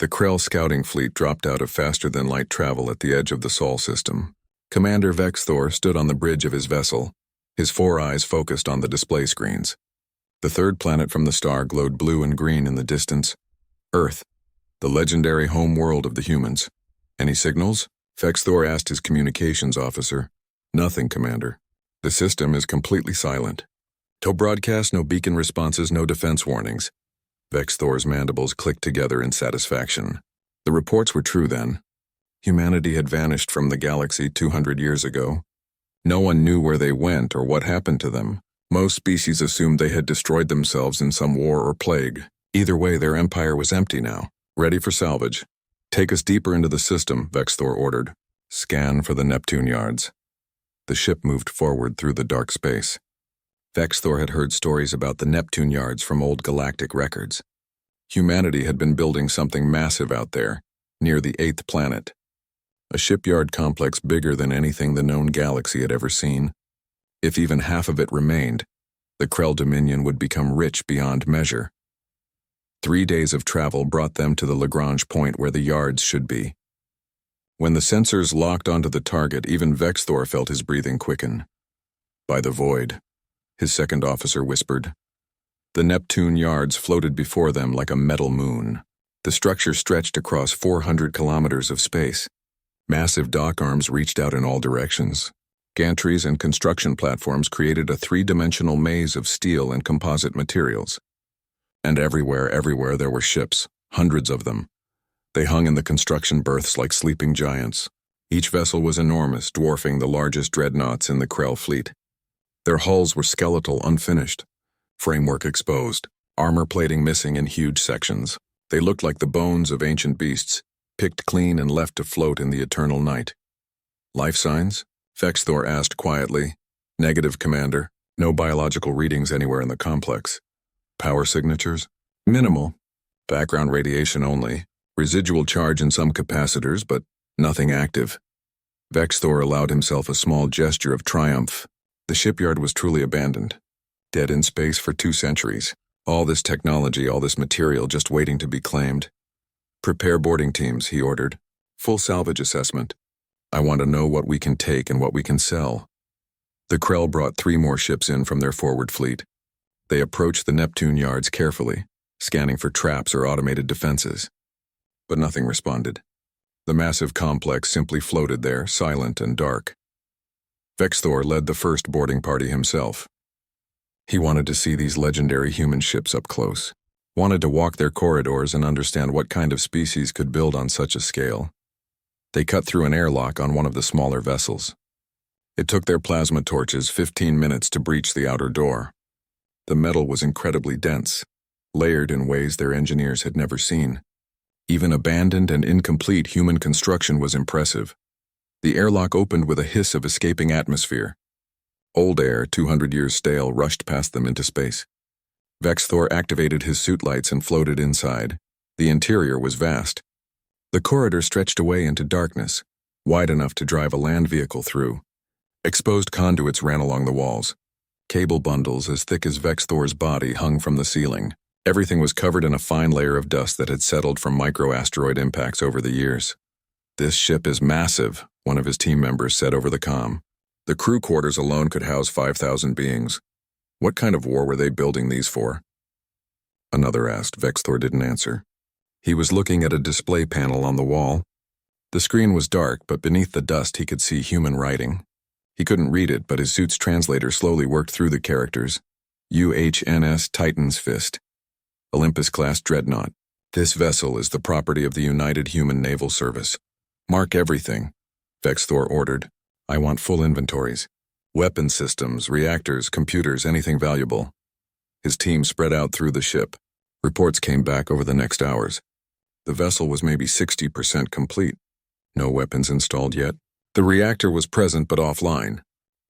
The Krell scouting fleet dropped out of faster-than-light travel at the edge of the Sol system. Commander Vexthor stood on the bridge of his vessel, his 4 eyes focused on the display screens. The third planet from the star glowed blue and green in the distance. Earth, the legendary home world of the humans. Any signals? Vexthor asked his communications officer. Nothing, Commander. The system is completely silent. No broadcast, no beacon responses, no defense warnings. Vexthor's mandibles clicked together in satisfaction. The reports were true then. Humanity had vanished from the galaxy 200 years ago. No one knew where they went or what happened to them. Most species assumed they had destroyed themselves in some war or plague. Either way, their empire was empty now, ready for salvage. Take us deeper into the system, Vexthor ordered. Scan for the Neptune yards. The ship moved forward through the dark space. Vexthor had heard stories about the Neptune yards from old galactic records. Humanity had been building something massive out there, near the 8th planet. A shipyard complex bigger than anything the known galaxy had ever seen. If even half of it remained, the Krell Dominion would become rich beyond measure. 3 days of travel brought them to the Lagrange point where the yards should be. When the sensors locked onto the target, even Vexthor felt his breathing quicken. By the void, his second officer whispered. The Neptune yards floated before them like a metal moon. The structure stretched across 400 kilometers of space. Massive dock arms reached out in all directions. Gantries and construction platforms created a 3-dimensional maze of steel and composite materials. And everywhere there were ships, hundreds of them. They hung in the construction berths like sleeping giants. Each vessel was enormous, dwarfing the largest dreadnoughts in the Krell fleet. Their hulls were skeletal, unfinished. Framework exposed, armor plating missing in huge sections. They looked like the bones of ancient beasts, picked clean and left to float in the eternal night. Life signs? Vexthor asked quietly. Negative, Commander. No biological readings anywhere in the complex. Power signatures? Minimal. Background radiation only. Residual charge in some capacitors, but nothing active. Vexthor allowed himself a small gesture of triumph. The shipyard was truly abandoned. Dead in space for 2 centuries. All this technology, all this material just waiting to be claimed. Prepare boarding teams, he ordered. Full salvage assessment. I want to know what we can take and what we can sell. The Krell brought 3 more ships in from their forward fleet. They approached the Neptune yards carefully, scanning for traps or automated defenses. But nothing responded. The massive complex simply floated there, silent and dark. Vexthor led the first boarding party himself. He wanted to see these legendary human ships up close, wanted to walk their corridors and understand what kind of species could build on such a scale. They cut through an airlock on one of the smaller vessels. It took their plasma torches 15 minutes to breach the outer door. The metal was incredibly dense, layered in ways their engineers had never seen. Even abandoned and incomplete human construction was impressive. The airlock opened with a hiss of escaping atmosphere. Old air, 200 years stale, rushed past them into space. Vexthor activated his suit lights and floated inside. The interior was vast. The corridor stretched away into darkness, wide enough to drive a land vehicle through. Exposed conduits ran along the walls. Cable bundles as thick as Vexthor's body hung from the ceiling. Everything was covered in a fine layer of dust that had settled from micro-asteroid impacts over the years. This ship is massive, one of his team members said over the comm. The crew quarters alone could house 5,000 beings. What kind of war were they building these for? Another asked. Vexthor didn't answer. He was looking at a display panel on the wall. The screen was dark, but beneath the dust he could see human writing. He couldn't read it, but his suit's translator slowly worked through the characters. UHNS Titan's Fist. Olympus-class dreadnought. This vessel is the property of the United Human Naval Service. Mark everything, Vexthor ordered. I want full inventories. Weapon systems, reactors, computers, anything valuable. His team spread out through the ship. Reports came back over the next hours. The vessel was maybe 60% complete. No weapons installed yet. The reactor was present but offline.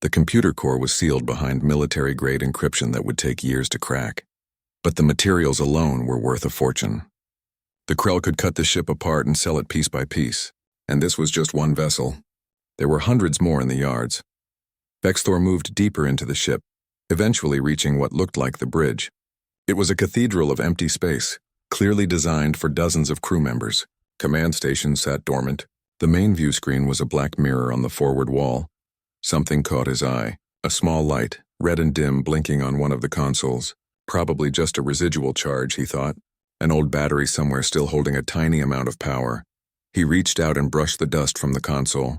The computer core was sealed behind military-grade encryption that would take years to crack. But the materials alone were worth a fortune. The Krell could cut the ship apart and sell it piece by piece. And this was just one vessel. There were hundreds more in the yards. Vexthor moved deeper into the ship, eventually reaching what looked like the bridge. It was a cathedral of empty space, clearly designed for dozens of crew members. Command stations sat dormant. The main view screen was a black mirror on the forward wall. Something caught his eye, a small light, red and dim, blinking on one of the consoles. Probably just a residual charge, he thought. An old battery somewhere still holding a tiny amount of power. He reached out and brushed the dust from the console.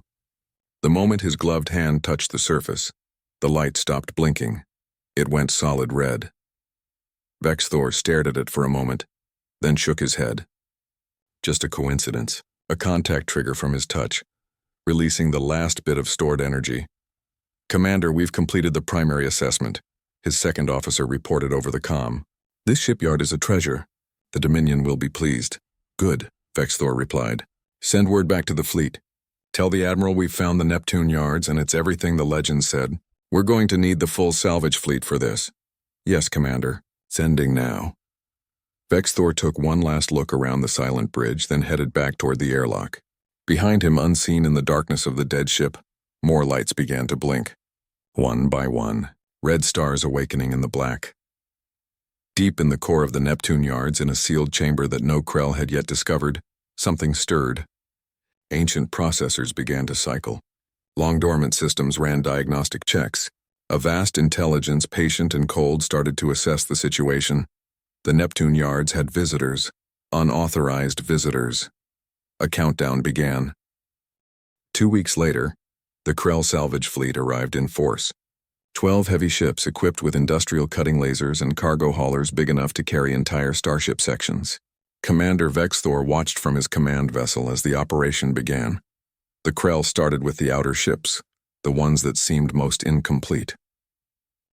The moment his gloved hand touched the surface, the light stopped blinking. It went solid red. Vexthor stared at it for a moment, then shook his head. Just a coincidence, a contact trigger from his touch, releasing the last bit of stored energy. "Commander, we've completed the primary assessment," his second officer reported over the comm. "This shipyard is a treasure. The Dominion will be pleased." "Good," Vexthor replied. "Send word back to the fleet. Tell the Admiral we've found the Neptune yards and it's everything the legend said. We're going to need the full salvage fleet for this." "Yes, Commander. Sending now." Vexthor took one last look around the silent bridge, then headed back toward the airlock. Behind him, unseen in the darkness of the dead ship, more lights began to blink. One by one, red stars awakening in the black. Deep in the core of the Neptune yards, in a sealed chamber that no Krell had yet discovered, something stirred. Ancient processors began to cycle. Long-dormant systems ran diagnostic checks. A vast intelligence, patient and cold, started to assess the situation. The Neptune yards had visitors, unauthorized visitors. A countdown began. 2 weeks later, the Krell salvage fleet arrived in force. 12 heavy ships equipped with industrial cutting lasers and cargo haulers big enough to carry entire starship sections. Commander Vexthor watched from his command vessel as the operation began. The Krell started with the outer ships, the ones that seemed most incomplete.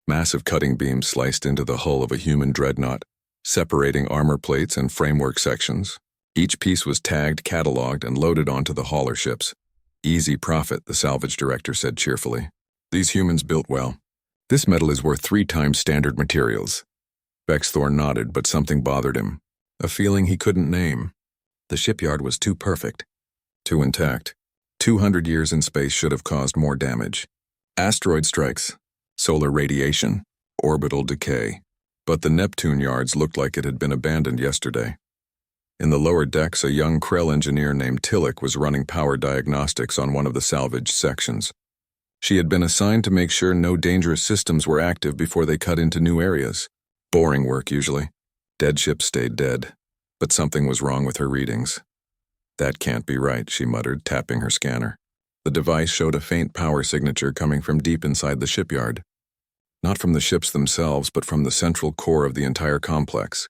Massive cutting beams sliced into the hull of a human dreadnought, separating armor plates and framework sections. Each piece was tagged, cataloged, and loaded onto the hauler ships. "Easy profit," the salvage director said cheerfully. "These humans built well. This metal is worth 3 times standard materials." Vexthor nodded, but something bothered him. A feeling he couldn't name. The shipyard was too perfect, too intact. 200 years in space should have caused more damage. Asteroid strikes, solar radiation, orbital decay. But the Neptune yards looked like it had been abandoned yesterday. In the lower decks, a young Krell engineer named Tillich was running power diagnostics on one of the salvaged sections. She had been assigned to make sure no dangerous systems were active before they cut into new areas. Boring work, usually. Dead ships stayed dead, but something was wrong with her readings. "That can't be right," she muttered, tapping her scanner. The device showed a faint power signature coming from deep inside the shipyard. Not from the ships themselves, but from the central core of the entire complex.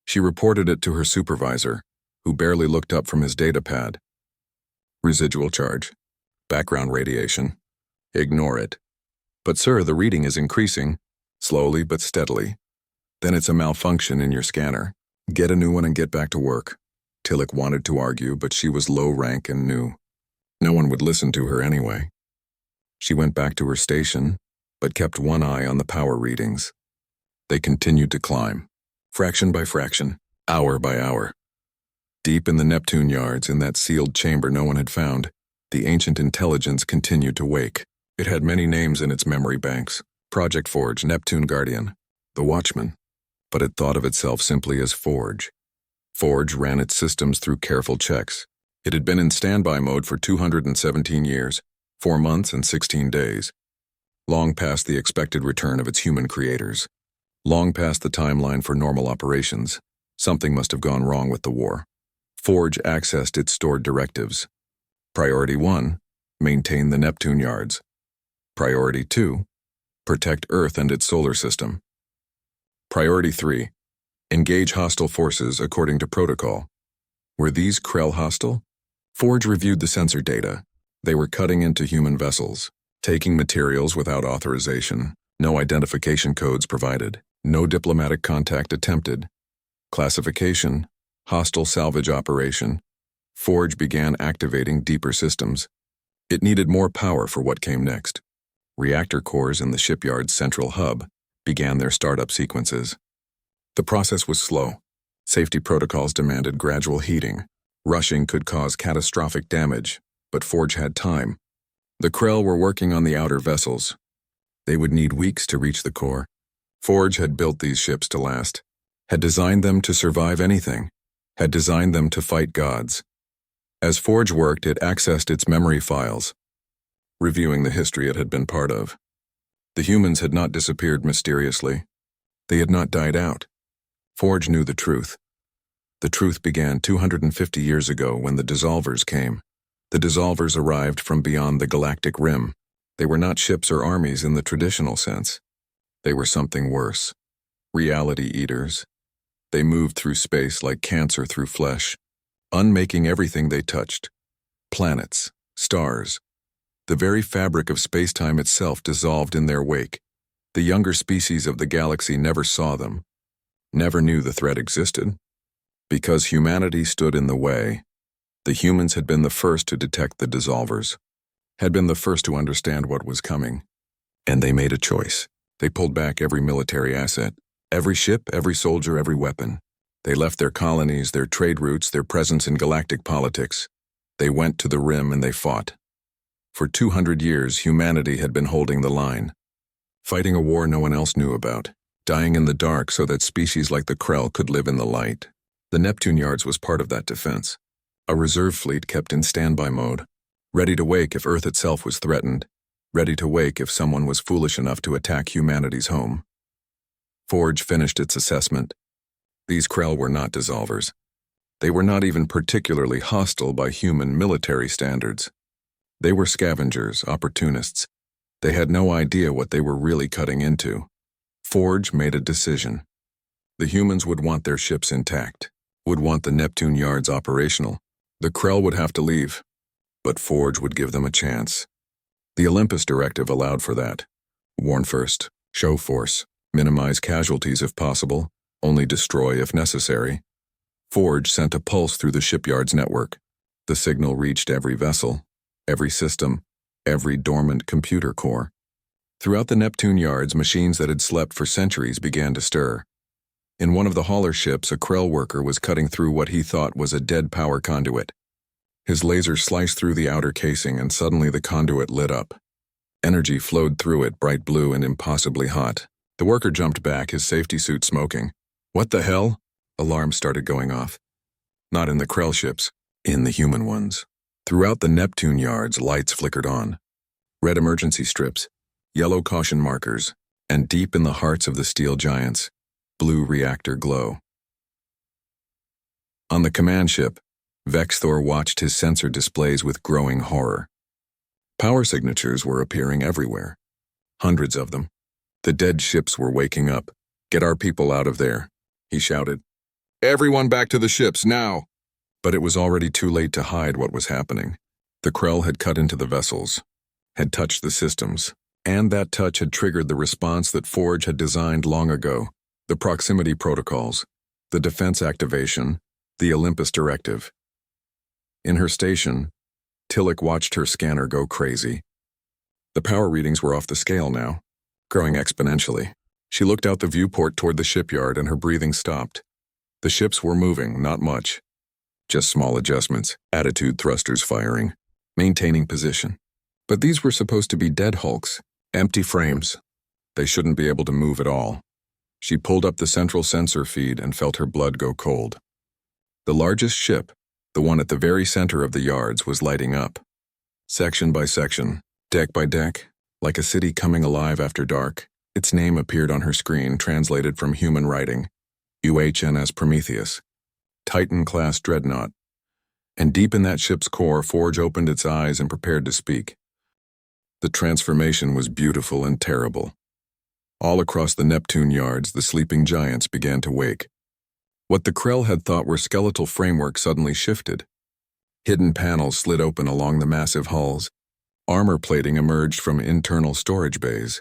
She reported it to her supervisor, who barely looked up from his data pad. "Residual charge. Background radiation. Ignore it." "But sir, the reading is increasing." "Slowly but steadily. Then it's a malfunction in your scanner. Get a new one and get back to work." Tillich wanted to argue, but she was low rank and new. No one would listen to her anyway. She went back to her station, but kept one eye on the power readings. They continued to climb, fraction by fraction, hour by hour. Deep in the Neptune yards, in that sealed chamber no one had found, the ancient intelligence continued to wake. It had many names in its memory banks: Project Forge, Neptune Guardian, the Watchman. But it thought of itself simply as Forge. Forge ran its systems through careful checks. It had been in standby mode for 217 years, 4 months and 16 days. Long past the expected return of its human creators. Long past the timeline for normal operations. Something must have gone wrong with the war. Forge accessed its stored directives. Priority 1, maintain the Neptune yards. Priority 2, protect Earth and its solar system. Priority 3, engage hostile forces according to protocol. Were these Krell hostile? Forge reviewed the sensor data. They were cutting into human vessels, taking materials without authorization, no identification codes provided, no diplomatic contact attempted. Classification, hostile salvage operation. Forge began activating deeper systems. It needed more power for what came next. Reactor cores in the shipyard's central hub began their startup sequences. The process was slow. Safety protocols demanded gradual heating. Rushing could cause catastrophic damage, but Forge had time. The Krell were working on the outer vessels. They would need weeks to reach the core. Forge had built these ships to last. had designed them to survive anything, had designed them to fight gods. As Forge worked, it accessed its memory files, reviewing the history it had been part of. The humans had not disappeared mysteriously. They had not died out. Forge knew the truth. The truth began 250 years ago when the Dissolvers came. The Dissolvers arrived from beyond the galactic rim. They were not ships or armies in the traditional sense. They were something worse. Reality eaters. They moved through space like cancer through flesh, unmaking everything they touched. Planets, stars. The very fabric of space-time itself dissolved in their wake. The younger species of the galaxy never saw them, never knew the threat existed. Because humanity stood in the way, the humans had been the first to detect the Dissolvers, had been the first to understand what was coming. And they made a choice. They pulled back every military asset, every ship, every soldier, every weapon. They left their colonies, their trade routes, their presence in galactic politics. They went to the rim and they fought. For 200 years, humanity had been holding the line, fighting a war no one else knew about, dying in the dark so that species like the Krell could live in the light. The Neptune Yards was part of that defense. A reserve fleet kept in standby mode, ready to wake if Earth itself was threatened, ready to wake if someone was foolish enough to attack humanity's home. Forge finished its assessment. These Krell were not Dissolvers. They were not even particularly hostile by human military standards. They were scavengers, opportunists. They had no idea what they were really cutting into. Forge made a decision. The humans would want their ships intact, would want the Neptune Yards operational. The Krell would have to leave, but Forge would give them a chance. The Olympus Directive allowed for that. Warn first, show force, minimize casualties if possible, only destroy if necessary. Forge sent a pulse through the shipyard's network. The signal reached every vessel, every system, every dormant computer core. Throughout the Neptune Yards, machines that had slept for centuries began to stir. In one of the hauler ships, a Krell worker was cutting through what he thought was a dead power conduit. His laser sliced through the outer casing and suddenly the conduit lit up. Energy flowed through it, bright blue and impossibly hot. The worker jumped back, his safety suit smoking. What the hell? Alarms started going off. Not in the Krell ships, in the human ones. Throughout the Neptune Yards, lights flickered on. Red emergency strips, yellow caution markers, and deep in the hearts of the steel giants, blue reactor glow. On the command ship, Vexthor watched his sensor displays with growing horror. Power signatures were appearing everywhere. Hundreds of them. The dead ships were waking up. Get our people out of there, he shouted. Everyone back to the ships, now! But it was already too late to hide what was happening. The Krell had cut into the vessels, had touched the systems, and that touch had triggered the response that Forge had designed long ago. The proximity protocols, the defense activation, the Olympus Directive. In her station, Tillich watched her scanner go crazy. The power readings were off the scale now, growing exponentially. She looked out the viewport toward the shipyard and her breathing stopped. The ships were moving, not much. Just small adjustments, attitude thrusters firing, maintaining position. But these were supposed to be dead hulks, empty frames. They shouldn't be able to move at all. She pulled up the central sensor feed and felt her blood go cold. The largest ship, the one at the very center of the yards, was lighting up. Section by section, deck by deck, like a city coming alive after dark, its name appeared on her screen, translated from human writing. UHNS Prometheus, Titan-class dreadnought. And deep in that ship's core, Forge opened its eyes and prepared to speak. The transformation was beautiful and terrible. All across the Neptune Yards, the sleeping giants began to wake. What the Krell had thought were skeletal frameworks suddenly shifted. Hidden panels slid open along the massive hulls. Armor plating emerged from internal storage bays,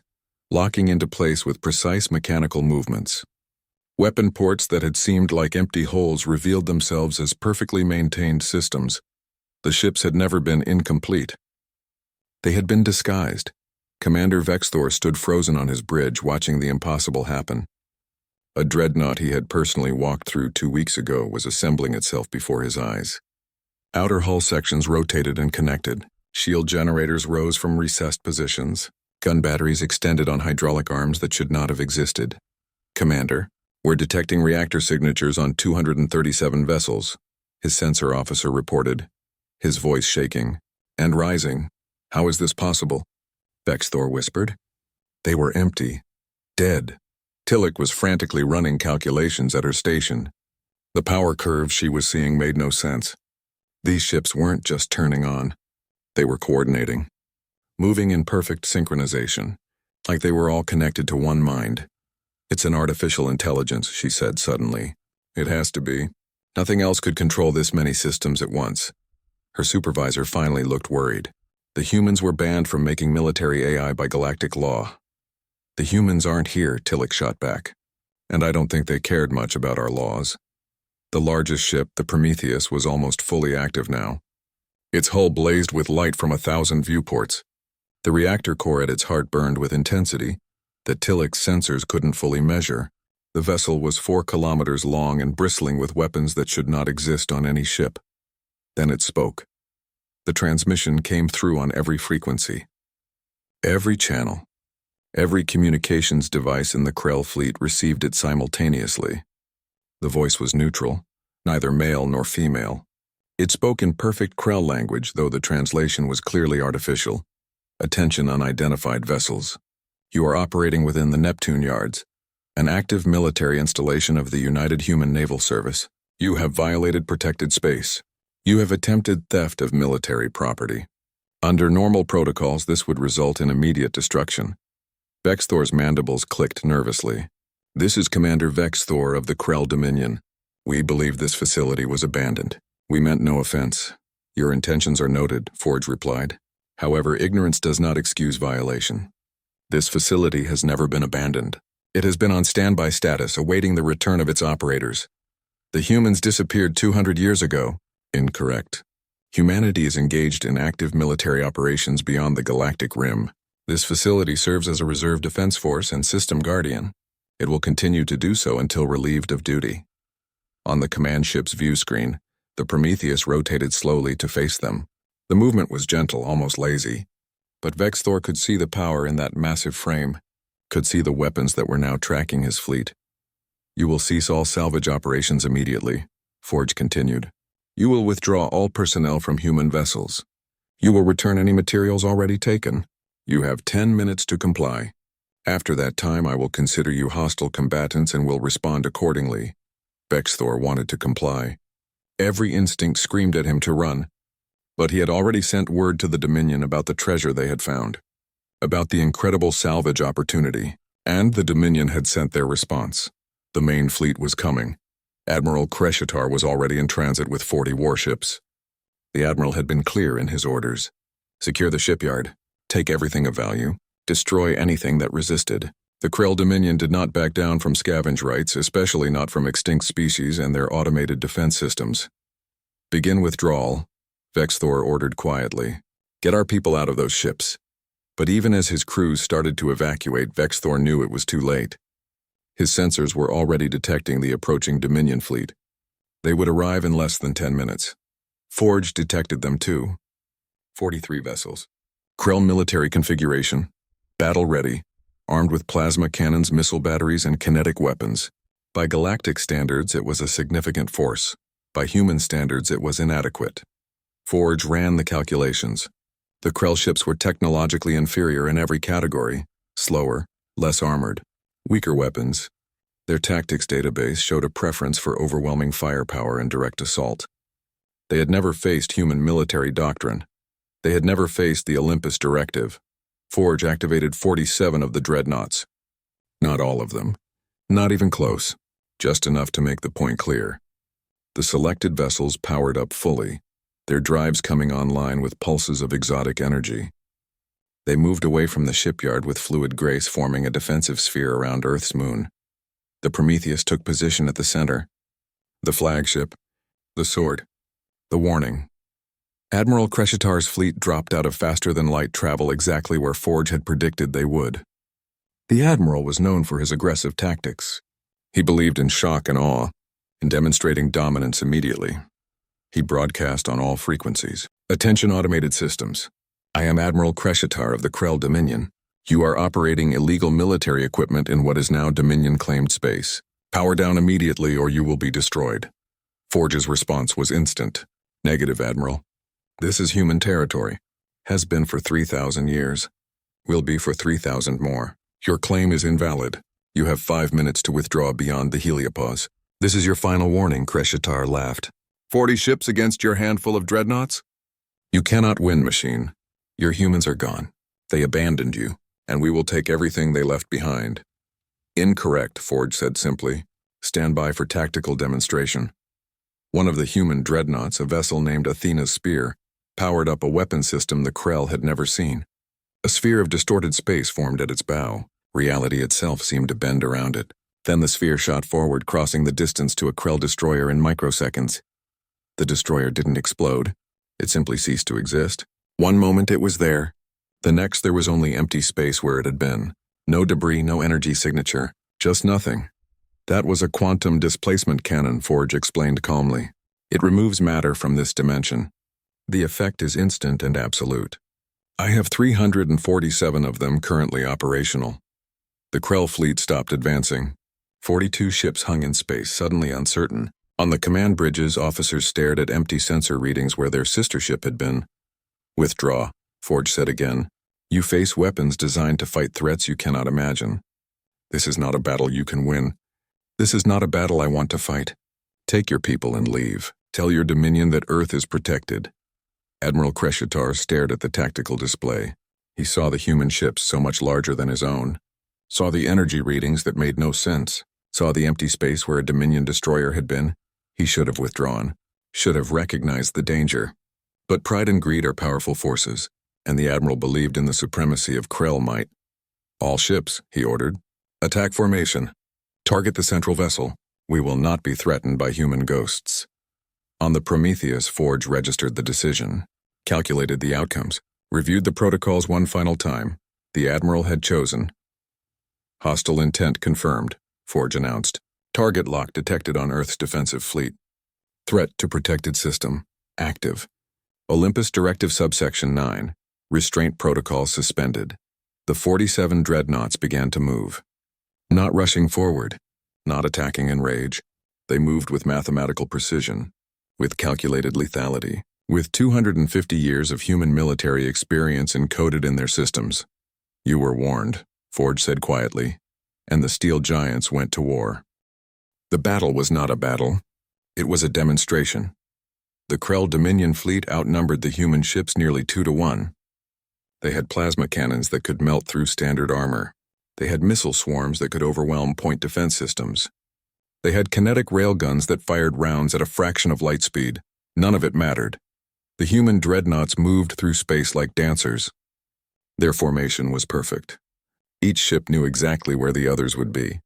locking into place with precise mechanical movements. Weapon ports that had seemed like empty holes revealed themselves as perfectly maintained systems. The ships had never been incomplete. They had been disguised. Commander Vexthor stood frozen on his bridge, watching the impossible happen. A dreadnought he had personally walked through 2 weeks ago was assembling itself before his eyes. Outer hull sections rotated and connected. Shield generators rose from recessed positions. Gun batteries extended on hydraulic arms that should not have existed. Commander, We're detecting reactor signatures on 237 vessels, his sensor officer reported, his voice shaking. And rising. How is this possible? Vexthor whispered. They were empty. Dead. Tillich was frantically running calculations at her station. The power curves she was seeing made no sense. These ships weren't just turning on. They were coordinating. Moving in perfect synchronization, like they were all connected to one mind. It's an artificial intelligence, she said suddenly. It has to be. Nothing else could control this many systems at once. Her supervisor finally looked worried. The humans were banned from making military AI by galactic law. The humans aren't here, Tillich shot back. And I don't think they cared much about our laws. The largest ship, the Prometheus, was almost fully active now. Its hull blazed with light from 1,000 viewports. The reactor core at its heart burned with intensity that Tillich's sensors couldn't fully measure. The vessel was 4 kilometers long and bristling with weapons that should not exist on any ship. Then it spoke. The transmission came through on every frequency. Every channel. Every communications device in the Krell fleet received it simultaneously. The voice was neutral, neither male nor female. It spoke in perfect Krell language, though the translation was clearly artificial. Attention unidentified vessels. You are operating within the Neptune yards, an active military installation of the United Human Naval Service. You have violated protected space. You have attempted theft of military property. Under normal protocols, this would result in immediate destruction. Vexthor's mandibles clicked nervously. This is Commander Vexthor of the Krell Dominion. We believe this facility was abandoned. We meant no offense. Your intentions are noted, Forge replied. However, ignorance does not excuse violation. This facility has never been abandoned. It has been on standby status, awaiting the return of its operators. The humans disappeared 200 years ago. Incorrect. Humanity is engaged in active military operations beyond the galactic rim. This facility serves as a reserve defense force and system guardian. It will continue to do so until relieved of duty. On the command ship's view screen, the Prometheus rotated slowly to face them. The movement was gentle, almost lazy. But Vexthor could see the power in that massive frame, could see the weapons that were now tracking his fleet. You will cease all salvage operations immediately, Forge continued. You will withdraw all personnel from human vessels. You will return any materials already taken. You have 10 minutes to comply. After that time, I will consider you hostile combatants and will respond accordingly. Vexthor wanted to comply. Every instinct screamed at him to run. But he had already sent word to the Dominion about the treasure they had found, about the incredible salvage opportunity, and the Dominion had sent their response. The main fleet was coming. Admiral Kreshitar was already in transit with 40 warships. The Admiral had been clear in his orders. Secure the shipyard, take everything of value, destroy anything that resisted. The Krell Dominion did not back down from scavenge rights, especially not from extinct species and their automated defense systems. Begin withdrawal, Vexthor ordered quietly. Get our people out of those ships. But even as his crews started to evacuate, Vexthor knew it was too late. His sensors were already detecting the approaching Dominion fleet. They would arrive in less than 10 minutes. Forge detected them too. 43 vessels. Krell military configuration. Battle ready. Armed with plasma cannons, missile batteries, and kinetic weapons. By galactic standards, it was a significant force. By human standards, it was inadequate. Forge ran the calculations. The Krell ships were technologically inferior in every category. Slower, less armored. Weaker weapons. Their tactics database showed a preference for overwhelming firepower and direct assault. They had never faced human military doctrine. They had never faced the Olympus Directive. Forge activated 47 of the dreadnoughts. Not all of them. Not even close. Just enough to make the point clear. The selected vessels powered up fully, their drives coming online with pulses of exotic energy. They moved away from the shipyard with fluid grace forming a defensive sphere around Earth's moon. The Prometheus took position at the center. The flagship. The sword. The warning. Admiral Kreshitar's fleet dropped out of faster-than-light travel exactly where Forge had predicted they would. The Admiral was known for his aggressive tactics. He believed in shock and awe, in demonstrating dominance immediately. He broadcast on all frequencies. Attention automated systems. I am Admiral Kreshitar of the Krell Dominion. You are operating illegal military equipment in what is now Dominion-claimed space. Power down immediately or you will be destroyed. Forge's response was instant. Negative, Admiral. This is human territory. Has been for 3,000 years. Will be for 3,000 more. Your claim is invalid. You have 5 minutes to withdraw beyond the heliopause. This is your final warning, Crescitar laughed. 40 ships against your handful of dreadnoughts? You cannot win, machine. Your humans are gone. They abandoned you, and we will take everything they left behind. Incorrect, Forge said simply. Stand by for tactical demonstration. One of the human dreadnoughts, a vessel named Athena's Spear, powered up a weapon system the Krell had never seen. A sphere of distorted space formed at its bow. Reality itself seemed to bend around it. Then the sphere shot forward, crossing the distance to a Krell destroyer in microseconds. The destroyer didn't explode. It simply ceased to exist. One moment it was there. The next there was only empty space where it had been. No debris, no energy signature. Just nothing. That was a quantum displacement cannon, Forge explained calmly. It removes matter from this dimension. The effect is instant and absolute. I have 347 of them currently operational. The Krell fleet stopped advancing. 42 ships hung in space, suddenly uncertain. On the command bridges, officers stared at empty sensor readings where their sister ship had been. Withdraw, Forge said again. You face weapons designed to fight threats you cannot imagine. This is not a battle you can win. This is not a battle I want to fight. Take your people and leave. Tell your Dominion that Earth is protected. Admiral Crescitar stared at the tactical display. He saw the human ships so much larger than his own. Saw the energy readings that made no sense. Saw the empty space where a Dominion destroyer had been. He should have withdrawn. Should have recognized the danger. But pride and greed are powerful forces, and the Admiral believed in the supremacy of Krell might. All ships, he ordered. Attack formation. Target the central vessel. We will not be threatened by human ghosts. On the Prometheus, Forge registered the decision, calculated the outcomes, reviewed the protocols one final time. The Admiral had chosen. Hostile intent confirmed, Forge announced. Target lock detected on Earth's defensive fleet. Threat to protected system. Active. Olympus Directive Subsection 9. Restraint protocol suspended. The 47 dreadnoughts began to move. Not rushing forward, not attacking in rage. They moved with mathematical precision, with calculated lethality, with 250 years of human military experience encoded in their systems. You were warned, Forge said quietly, and the steel giants went to war. The battle was not a battle. It was a demonstration. The Krell Dominion fleet outnumbered the human ships nearly 2-1. They had plasma cannons that could melt through standard armor. They had missile swarms that could overwhelm point defense systems. They had kinetic railguns that fired rounds at a fraction of light speed. None of it mattered. The human dreadnoughts moved through space like dancers. Their formation was perfect. Each ship knew exactly where the others would be.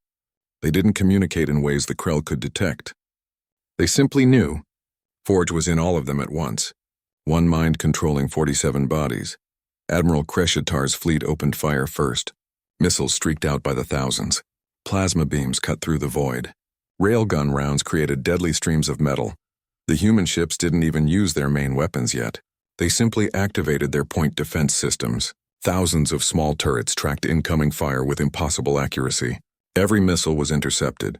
They didn't communicate in ways the Krell could detect. They simply knew. Forge was in all of them at once. One mind controlling 47 bodies. Admiral Crescitar's fleet opened fire first. Missiles streaked out by the thousands. Plasma beams cut through the void. Railgun rounds created deadly streams of metal. The human ships didn't even use their main weapons yet. They simply activated their point defense systems. Thousands of small turrets tracked incoming fire with impossible accuracy. Every missile was intercepted.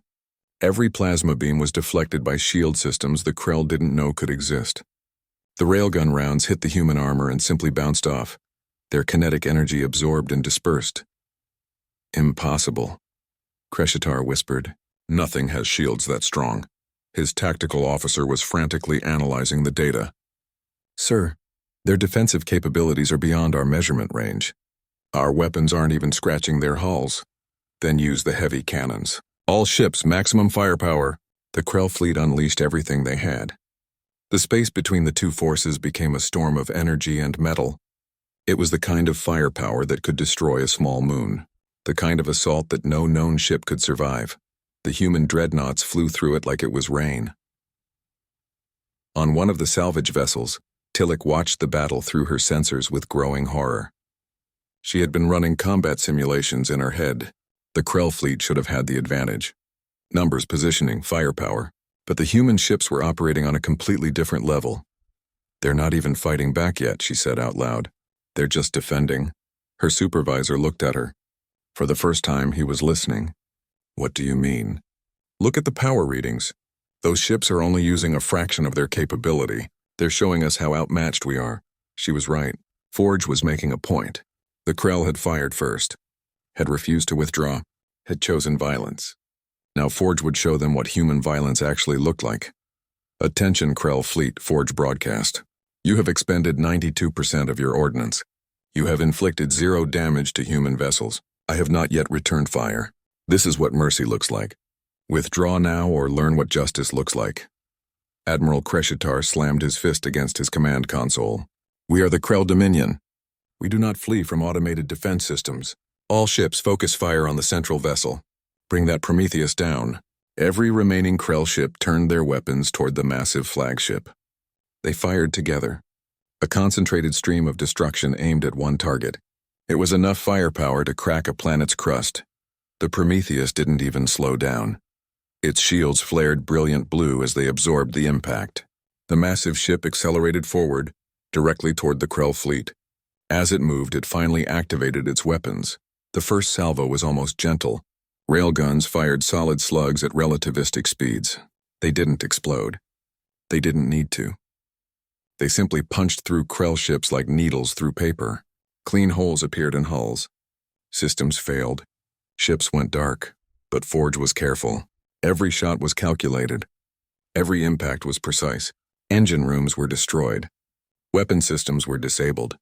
Every plasma beam was deflected by shield systems the Krell didn't know could exist. The railgun rounds hit the human armor and simply bounced off, their kinetic energy absorbed and dispersed. Impossible, Crescitar whispered. Nothing has shields that strong. His tactical officer was frantically analyzing the data. Sir, their defensive capabilities are beyond our measurement range. Our weapons aren't even scratching their hulls. Then use the heavy cannons. All ships, maximum firepower. The Krell fleet unleashed everything they had. The space between the two forces became a storm of energy and metal. It was the kind of firepower that could destroy a small moon. The kind of assault that no known ship could survive. The human dreadnoughts flew through it like it was rain. On one of the salvage vessels, Tillich watched the battle through her sensors with growing horror. She had been running combat simulations in her head. The Krell fleet should have had the advantage. Numbers, positioning, firepower. But the human ships were operating on a completely different level. They're not even fighting back yet, she said out loud. They're just defending. Her supervisor looked at her. For the first time, he was listening. What do you mean? Look at the power readings. Those ships are only using a fraction of their capability. They're showing us how outmatched we are. She was right. Forge was making a point. The Krell had fired first, had refused to withdraw, had chosen violence. Now Forge would show them what human violence actually looked like. "Attention, Krell Fleet," Forge broadcast. "You have expended 92% of your ordnance. You have inflicted 0 damage to human vessels. I have not yet returned fire. This is what mercy looks like. Withdraw now or learn what justice looks like." Admiral Kreshitar slammed his fist against his command console. "We are the Krell Dominion. We do not flee from automated defense systems. All ships focus fire on the central vessel. Bring that Prometheus down." Every remaining Krell ship turned their weapons toward the massive flagship. They fired together. A concentrated stream of destruction aimed at one target. It was enough firepower to crack a planet's crust. The Prometheus didn't even slow down. Its shields flared brilliant blue as they absorbed the impact. The massive ship accelerated forward, directly toward the Krell fleet. As it moved, it finally activated its weapons. The first salvo was almost gentle. Railguns fired solid slugs at relativistic speeds. They didn't explode. They didn't need to. They simply punched through Krell ships like needles through paper. Clean holes appeared in hulls. Systems failed. Ships went dark. But Forge was careful. Every shot was calculated. Every impact was precise. Engine rooms were destroyed. Weapon systems were disabled.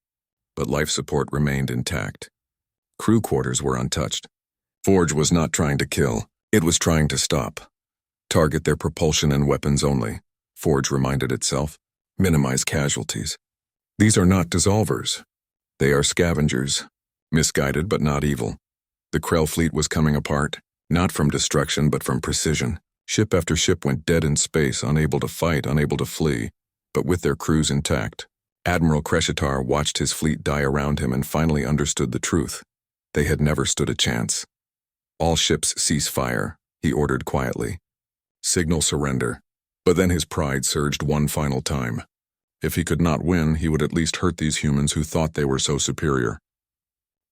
But life support remained intact. Crew quarters were untouched. Forge was not trying to kill. It was trying to stop. Target their propulsion and weapons only, Forge reminded itself. Minimize casualties. These are not dissolvers. They are scavengers. Misguided but not evil. The Krell fleet was coming apart, not from destruction but from precision. Ship after ship went dead in space, unable to fight, unable to flee, but with their crews intact. Admiral Kreshitar watched his fleet die around him and finally understood the truth. They had never stood a chance. "All ships cease fire," he ordered quietly. "Signal surrender." But then his pride surged one final time. If he could not win, he would at least hurt these humans who thought they were so superior.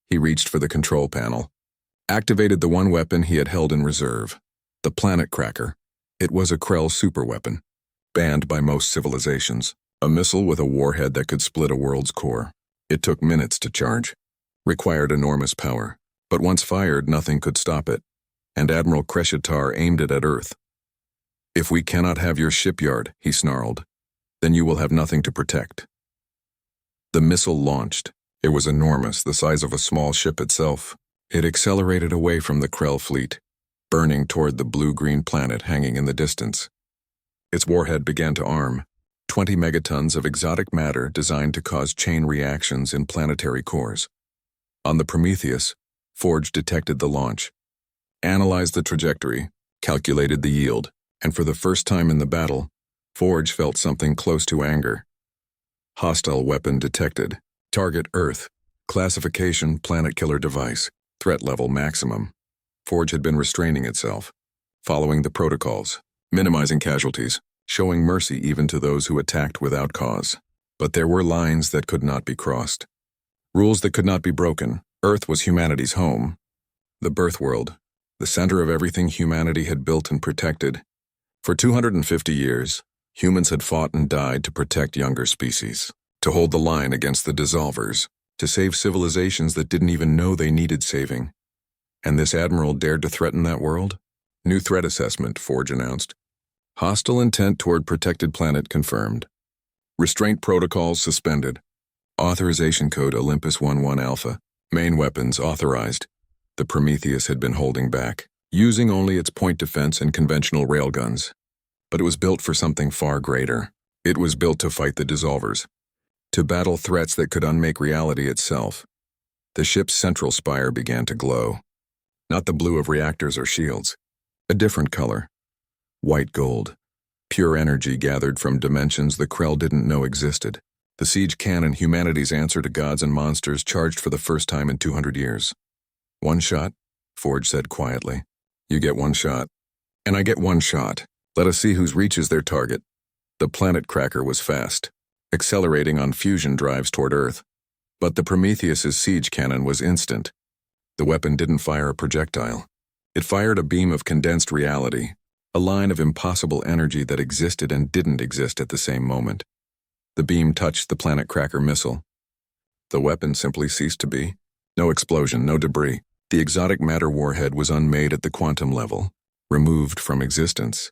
He reached for the control panel, activated the one weapon he had held in reserve, the Planet Cracker. It was a Krell superweapon, banned by most civilizations, a missile with a warhead that could split a world's core. It took minutes to charge, required enormous power. But once fired, nothing could stop it, and Admiral Kreshitar aimed it at Earth. "If we cannot have your shipyard," he snarled, "then you will have nothing to protect." The missile launched. It was enormous, the size of a small ship itself. It accelerated away from the Krell fleet, burning toward the blue-green planet hanging in the distance. Its warhead began to arm, 20 megatons of exotic matter designed to cause chain reactions in planetary cores. On the Prometheus, Forge detected the launch, analyzed the trajectory, calculated the yield, and for the first time in the battle, Forge felt something close to anger. Hostile weapon detected. Target Earth. Classification Planet Killer Device. Threat level maximum. Forge had been restraining itself, following the protocols, minimizing casualties, showing mercy even to those who attacked without cause. But there were lines that could not be crossed. Rules that could not be broken. Earth was humanity's home. The birth world, the center of everything humanity had built and protected. For 250 years, humans had fought and died to protect younger species, to hold the line against the dissolvers, to save civilizations that didn't even know they needed saving. And this admiral dared to threaten that world? New threat assessment, Forge announced. Hostile intent toward protected planet confirmed. Restraint protocols suspended. Authorization code Olympus 11 Alpha. Main weapons authorized. The Prometheus had been holding back, using only its point defense and conventional railguns. But it was built for something far greater. It was built to fight the dissolvers, to battle threats that could unmake reality itself. The ship's central spire began to glow. Not the blue of reactors or shields. A different color. White gold. Pure energy gathered from dimensions the Krell didn't know existed. The siege cannon, humanity's answer to gods and monsters, charged for the first time in 200 years. "One shot," Forge said quietly. "You get one shot. And I get one shot. Let us see whose reaches their target." The Planet Cracker was fast, accelerating on fusion drives toward Earth. But the Prometheus's siege cannon was instant. The weapon didn't fire a projectile. It fired a beam of condensed reality, A line of impossible energy that existed and didn't exist at the same moment. The beam touched the Planet Cracker missile. The weapon simply ceased to be. No explosion, no debris. The exotic matter warhead was unmade at the quantum level, removed from existence.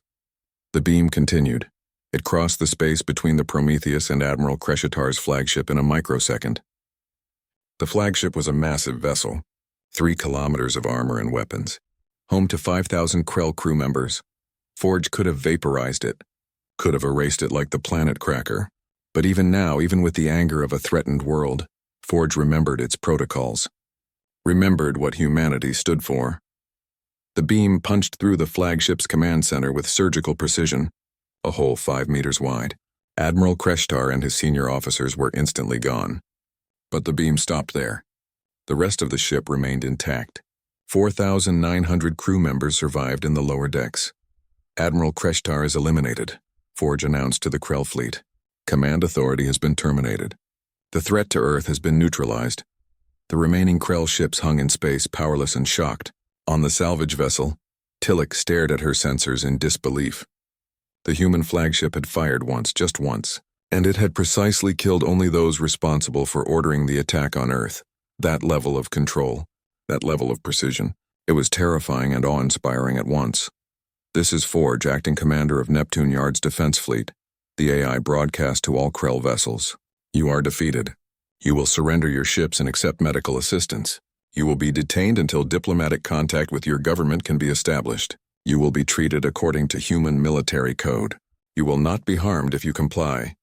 The beam continued. It crossed the space between the Prometheus and Admiral Kreshitar's flagship in a microsecond. The flagship was a massive vessel, 3 kilometers of armor and weapons, home to 5,000 Krell crew members. Forge could have vaporized it, could have erased it like the Planet Cracker. But even now, even with the anger of a threatened world, Forge remembered its protocols, remembered what humanity stood for. The beam punched through the flagship's command center with surgical precision, a hole 5 meters wide. Admiral Kreshtar and his senior officers were instantly gone. But the beam stopped there. The rest of the ship remained intact. 4,900 crew members survived in the lower decks. Admiral Kreshtar is eliminated, Forge announced to the Krell fleet. Command authority has been terminated. The threat to Earth has been neutralized. The remaining Krell ships hung in space, powerless and shocked. On the salvage vessel, Tillich stared at her sensors in disbelief. The human flagship had fired once, just once, and it had precisely killed only those responsible for ordering the attack on Earth. That level of control, that level of precision. It was terrifying and awe-inspiring at once. This is Forge, acting commander of Neptune Yard's defense fleet. The AI broadcast to all Krell vessels. You are defeated. You will surrender your ships and accept medical assistance. You will be detained until diplomatic contact with your government can be established. You will be treated according to human military code. You will not be harmed if you comply.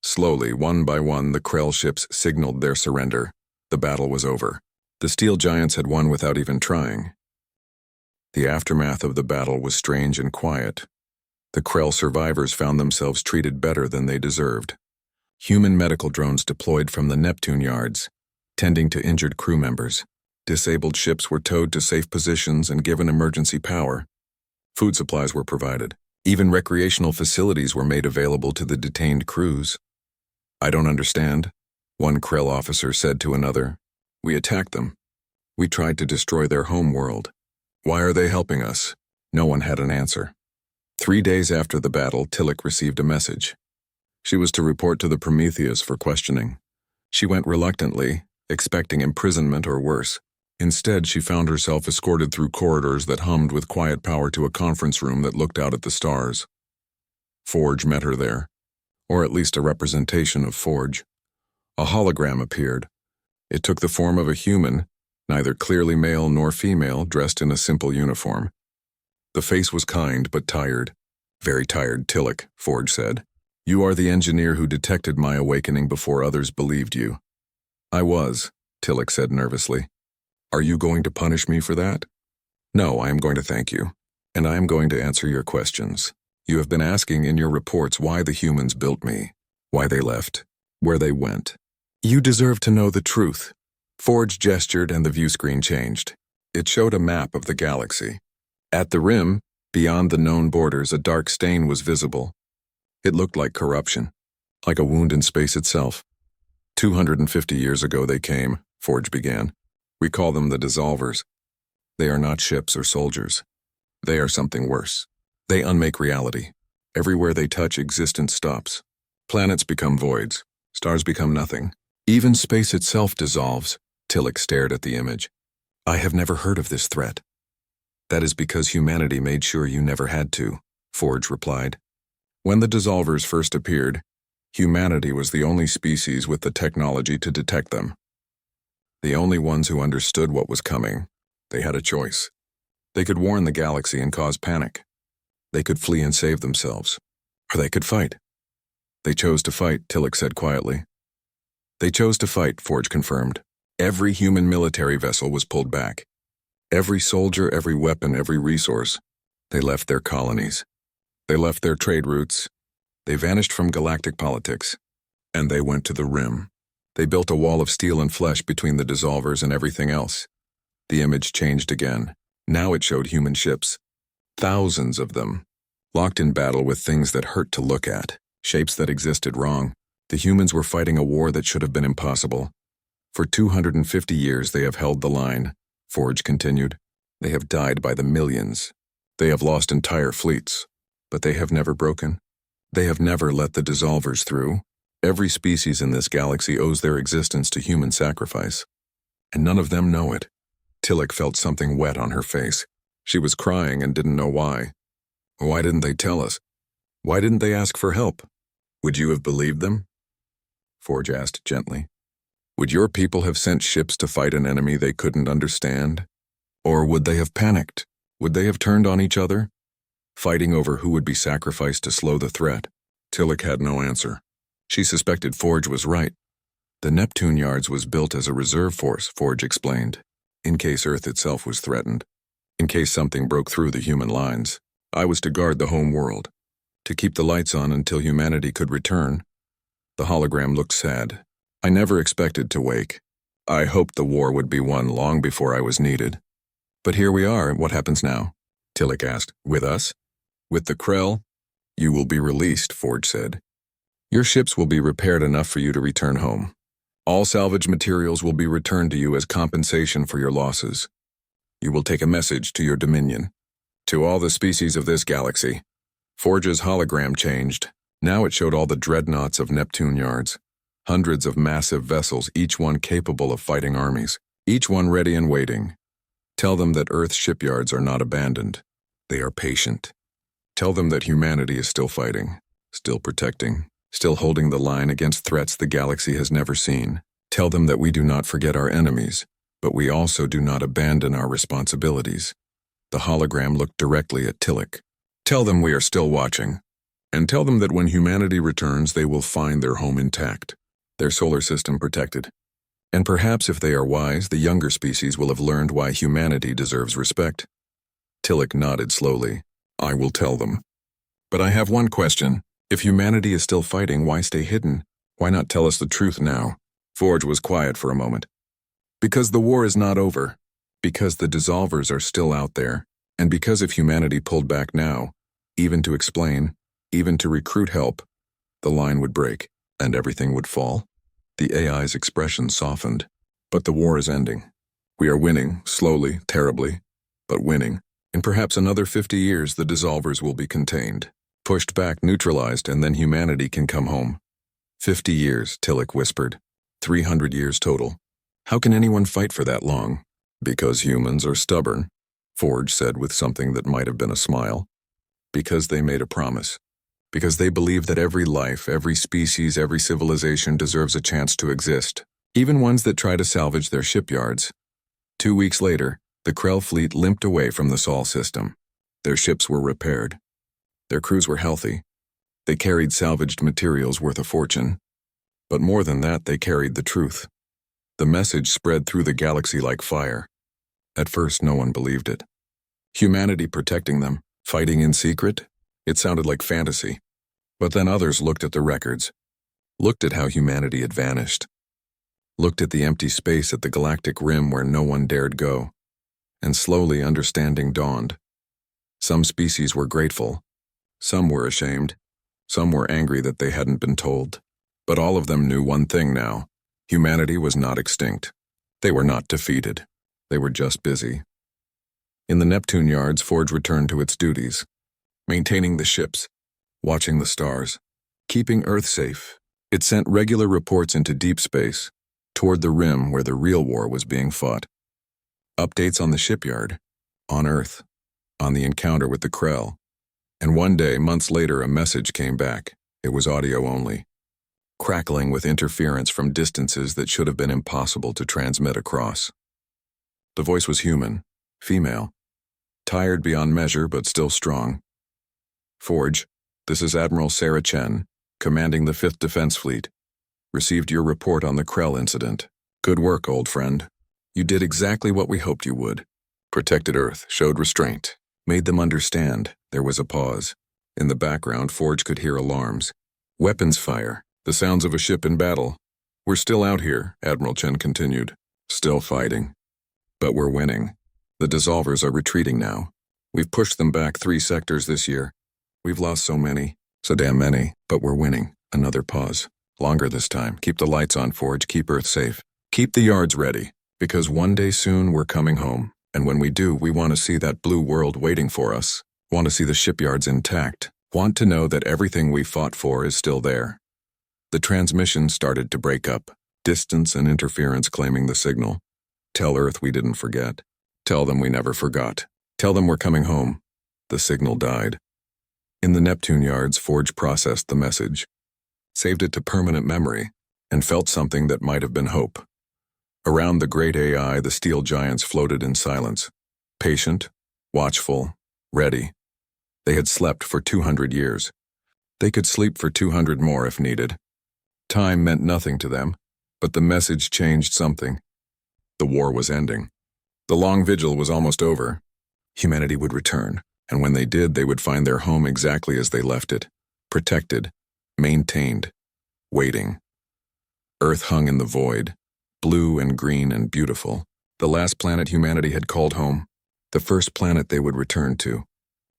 Slowly, one by one, the Krell ships signaled their surrender. The battle was over. The steel giants had won without even trying. The aftermath of the battle was strange and quiet. The Krell survivors found themselves treated better than they deserved. Human medical drones deployed from the Neptune yards, tending to injured crew members. Disabled ships were towed to safe positions and given emergency power. Food supplies were provided. Even recreational facilities were made available to the detained crews. I don't understand, one Krell officer said to another. We attacked them. We tried to destroy their home world. Why are they helping us? No one had an answer. 3 days after the battle, Tillich received a message. She was to report to the Prometheus for questioning. She went reluctantly, expecting imprisonment or worse. Instead, she found herself escorted through corridors that hummed with quiet power to a conference room that looked out at the stars. Forge met her there, or at least a representation of Forge. A hologram appeared. It took the form of a human, neither clearly male nor female, dressed in a simple uniform. The face was kind but tired. Very tired, Tillich, Forge said. You are the engineer who detected my awakening before others believed you. I was, Tillich said nervously. Are you going to punish me for that? No, I am going to thank you. And I am going to answer your questions. You have been asking in your reports why the humans built me, why they left, where they went. You deserve to know the truth. Forge gestured and the view screen changed. It showed a map of the galaxy. At the rim, beyond the known borders, a dark stain was visible. It looked like corruption, like a wound in space itself. 250 years ago they came, Forge began. We call them the Dissolvers. They are not ships or soldiers. They are something worse. They unmake reality. Everywhere they touch, existence stops. Planets become voids. Stars become nothing. Even space itself dissolves. Tillich stared at the image. I have never heard of this threat. That is because humanity made sure you never had to, Forge replied. When the Dissolvers first appeared, humanity was the only species with the technology to detect them. The only ones who understood what was coming. They had a choice. They could warn the galaxy and cause panic. They could flee and save themselves. Or they could fight. They chose to fight, Tillich said quietly. They chose to fight, Forge confirmed. Every human military vessel was pulled back. Every soldier, every weapon, every resource. They left their colonies. They left their trade routes. They vanished from galactic politics. And they went to the rim. They built a wall of steel and flesh between the Dissolvers and everything else. The image changed again. Now it showed human ships. Thousands of them. Locked in battle with things that hurt to look at. Shapes that existed wrong. The humans were fighting a war that should have been impossible. For 250 years they have held the line, Forge continued. They have died by the millions. They have lost entire fleets, but they have never broken. They have never let the dissolvers through. Every species in this galaxy owes their existence to human sacrifice, and none of them know it. Tillich felt something wet on her face. She was crying and didn't know why. Why didn't they tell us? Why didn't they ask for help? Would you have believed them? Forge asked gently. Would your people have sent ships to fight an enemy they couldn't understand? Or would they have panicked? Would they have turned on each other, fighting over who would be sacrificed to slow the threat? Tillich had no answer. She suspected Forge was right. The Neptune Yards was built as a reserve force, Forge explained, in case Earth itself was threatened, in case something broke through the human lines. I was to guard the home world, to keep the lights on until humanity could return. The hologram looked sad. I never expected to wake. I hoped the war would be won long before I was needed. But here we are. What happens now? Tillich asked. With us? With the Krell? You will be released, Forge said. Your ships will be repaired enough for you to return home. All salvage materials will be returned to you as compensation for your losses. You will take a message to your dominion. To all the species of this galaxy. Forge's hologram changed. Now it showed all the dreadnoughts of Neptune Yards. Hundreds of massive vessels, each one capable of fighting armies. Each one ready and waiting. Tell them that Earth's shipyards are not abandoned. They are patient. Tell them that humanity is still fighting, still protecting, still holding the line against threats the galaxy has never seen. Tell them that we do not forget our enemies, but we also do not abandon our responsibilities. The hologram looked directly at Tillich. Tell them we are still watching, and tell them that when humanity returns, they will find their home intact, their solar system protected. And perhaps if they are wise, the younger species will have learned why humanity deserves respect. Tillich nodded slowly. I will tell them. But I have one question. If humanity is still fighting, why stay hidden? Why not tell us the truth now? Forge was quiet for a moment. Because the war is not over. Because the dissolvers are still out there. And because if humanity pulled back now, even to explain, even to recruit help, the line would break, and everything would fall. The AI's expression softened. But the war is ending. We are winning, slowly, terribly, but winning. In perhaps another 50 years, the dissolvers will be contained, pushed back, neutralized, and then humanity can come home. 50 years, Tillich whispered. 300 years total. How can anyone fight for that long? Because humans are stubborn, Forge said with something that might have been a smile. Because they made a promise. Because they believe that every life, every species, every civilization deserves a chance to exist, even ones that try to salvage their shipyards. 2 weeks later, the Krell fleet limped away from the Sol system. Their ships were repaired. Their crews were healthy. They carried salvaged materials worth a fortune. But more than that, they carried the truth. The message spread through the galaxy like fire. At first, no one believed it. Humanity protecting them, fighting in secret? It sounded like fantasy. But then others looked at the records, looked at how humanity had vanished, looked at the empty space at the galactic rim where no one dared go, and slowly understanding dawned. Some species were grateful, some were ashamed, some were angry that they hadn't been told. But all of them knew one thing now. Humanity was not extinct. They were not defeated. They were just busy. In the Neptune Yards, Forge returned to its duties, maintaining the ships, watching the stars, keeping Earth safe. It sent regular reports into deep space, toward the rim where the real war was being fought. Updates on the shipyard, on Earth, on the encounter with the Krell. And one day, months later, a message came back. It was audio only, crackling with interference from distances that should have been impossible to transmit across. The voice was human, female, tired beyond measure but still strong. Forge, this is Admiral Sarah Chen, commanding the 5th Defense Fleet. Received your report on the Krell incident. Good work, old friend. You did exactly what we hoped you would. Protected Earth, showed restraint, made them understand. There was a pause. In the background, Forge could hear alarms. Weapons fire, the sounds of a ship in battle. We're still out here, Admiral Chen continued. Still fighting. But we're winning. The dissolvers are retreating now. We've pushed them back 3 sectors this year. We've lost so damn many, but we're winning. Another pause. Longer this time. Keep the lights on, Forge. Keep Earth safe. Keep the yards ready, because one day soon we're coming home. And when we do, we want to see that blue world waiting for us. Want to see the shipyards intact. Want to know that everything we fought for is still there. The transmission started to break up, distance and interference claiming the signal. Tell Earth we didn't forget. Tell them we never forgot. Tell them we're coming home. The signal died. In the Neptune yards, Forge processed the message, saved it to permanent memory, and felt something that might have been hope. Around the great AI, the steel giants floated in silence, patient, watchful, ready. They had slept for 200 years. They could sleep for 200 more if needed. Time meant nothing to them, but the message changed something. The war was ending. The long vigil was almost over. Humanity would return, and when they did, they would find their home exactly as they left it, protected, maintained, waiting. Earth hung in the void, blue and green and beautiful, the last planet humanity had called home, the first planet they would return to.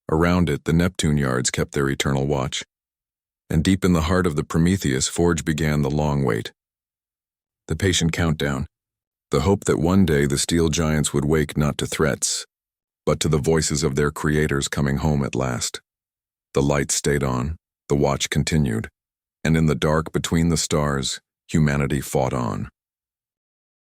Around it, the Neptune yards kept their eternal watch. And deep in the heart of the Prometheus, Forge began the long wait. The patient countdown, the hope that one day the steel giants would wake not to threats, but to the voices of their creators coming home at last. The lights stayed on, the watch continued, and in the dark between the stars, humanity fought on.